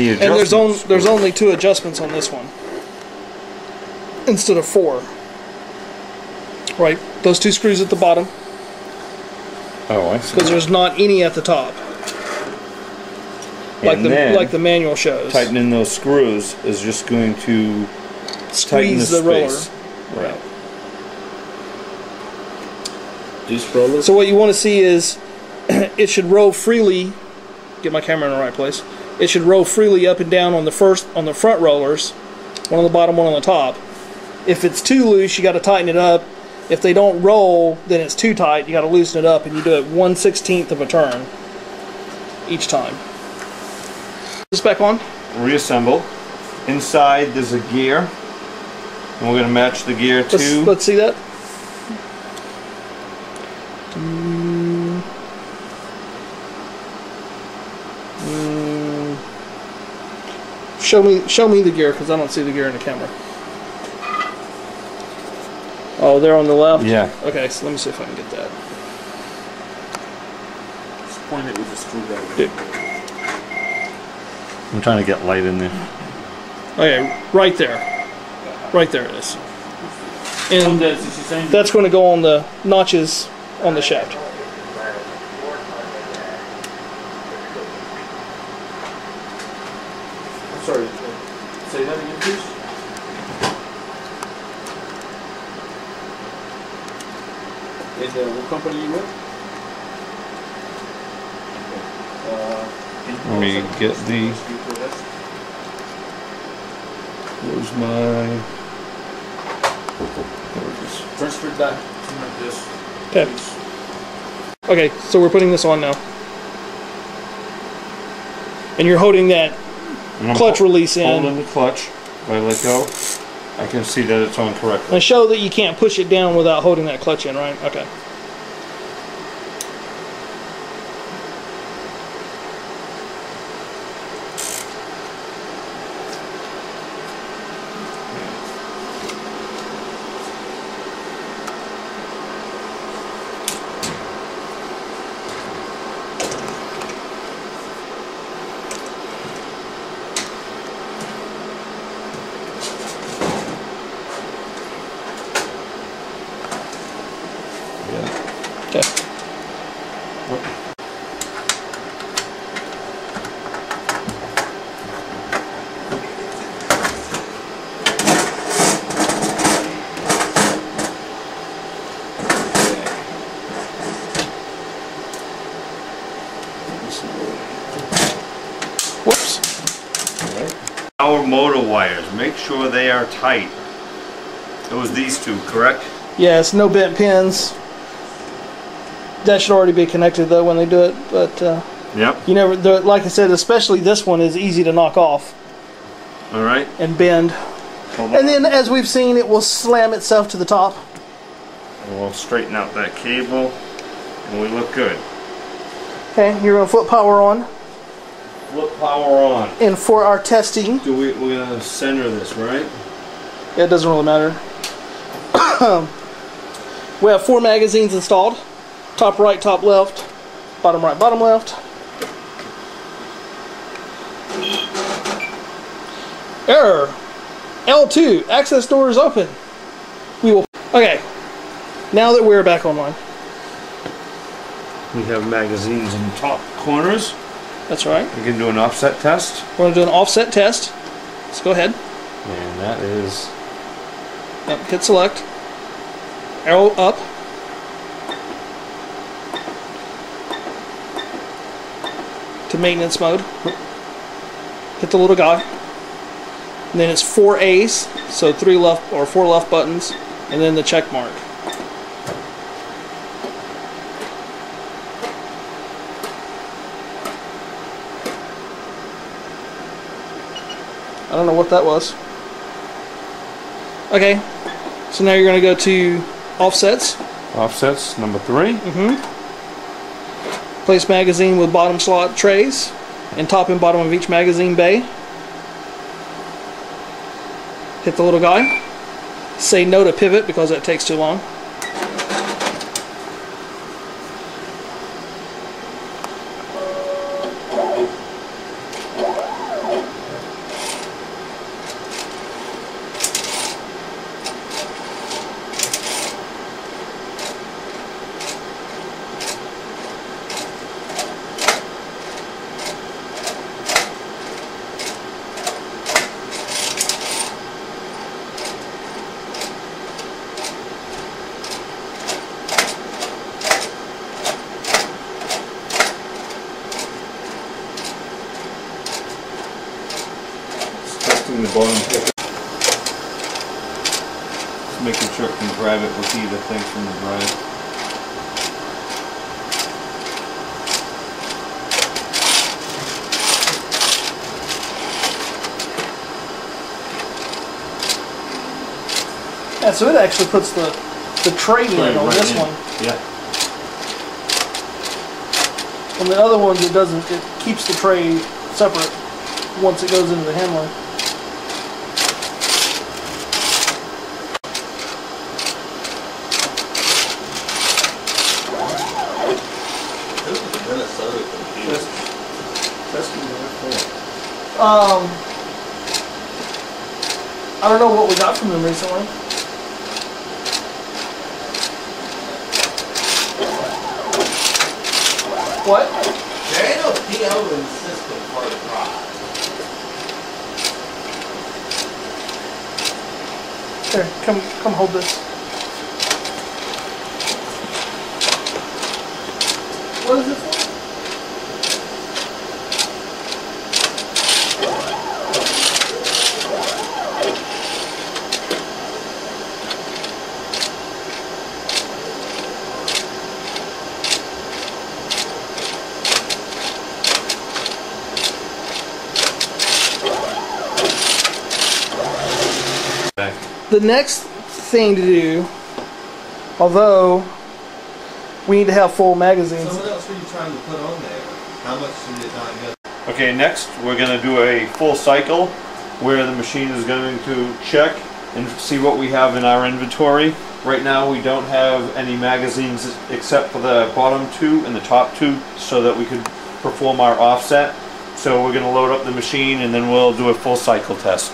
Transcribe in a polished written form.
And there's only 2 adjustments on this one instead of 4. Right, those 2 screws at the bottom. Oh, I see. Because there's not any at the top, like the manual shows. Tightening those screws is just going to Squeeze the roller. Right. These rollers. So what you want to see is it should roll freely. Get my camera in the right place. It should roll freely up and down on the front rollers, one on the bottom, one on the top. If it's too loose, you got to tighten it up. If they don't roll, then it's too tight. You got to loosen it up, and you do it 1/16 of a turn each time. This back on. Reassemble. Inside there's a gear, and we're going to match the gear to. Let's see that. Show me the gear, because I don't see the gear in the camera. Oh, they're on the left? Yeah. Okay, so let me see if I can get that. Just point it with the screwdriver. I'm trying to get light in there. Okay, right there. Right there it is. And that's going to go on the notches on the shaft. Sorry, say that again, please. And what company are you with? Let me get the. Where's my? There it is. Transfer that to like this. Okay. Please. Okay, so we're putting this on now. And you're holding that clutch release in. Holding the clutch. If I let go, I can see that it's on correctly. And show that you can't push it down without holding that clutch in, right? Okay. Okay. Whoops. Our motor wires, make sure they are tight. It was these 2, correct? Yes, no bent pins. That should already be connected though when they do it, but Yep. you never. Like I said, especially this one is easy to knock off. All right. And bend. Hold on. And then, as we've seen, it will slam itself to the top. And we'll straighten out that cable, and we look good. Okay, you're going to flip power on. Flip power on. And for our testing, We're gonna center this, right? yeah, it doesn't really matter. We have 4 magazines installed. Top right, top left, bottom right, bottom left. Error. L2, access door is open. We will. Okay, now that we're back online. We have magazines in the top corners. That's right. We can do an offset test. We're going to do an offset test. Let's go ahead. And that is. Yep, hit select. Arrow up. To maintenance mode. Hit the little guy. And then it's 4 A's, so 3 left or 4 left buttons, and then the check mark. I don't know what that was. Okay, so now you're going to go to offsets. Offsets, number 3. Place magazine with bottom slot trays and top and bottom of each magazine bay. Hit the little guy. Say no to pivot because that takes too long. the bottom. Just making sure it can grab it with either thing from the drive. Yeah, so it actually puts the tray lid on Right this in. one. Yeah. On the other ones, it doesn't. It keeps the tray separate once it goes into the handler. I don't know what we got from them recently. What? There ain't no PO in the system for the drive. Here, come hold this. What is it for? Back. The next thing to do, although we need to have full magazines. So what else were you trying to put on there? How much did it not go? Okay, next we're going to do a full cycle where the machine is going to check and see what we have in our inventory. Right now we don't have any magazines except for the bottom two and the top two so that we could perform our offset. So we're going to load up the machine and then we'll do a full cycle test.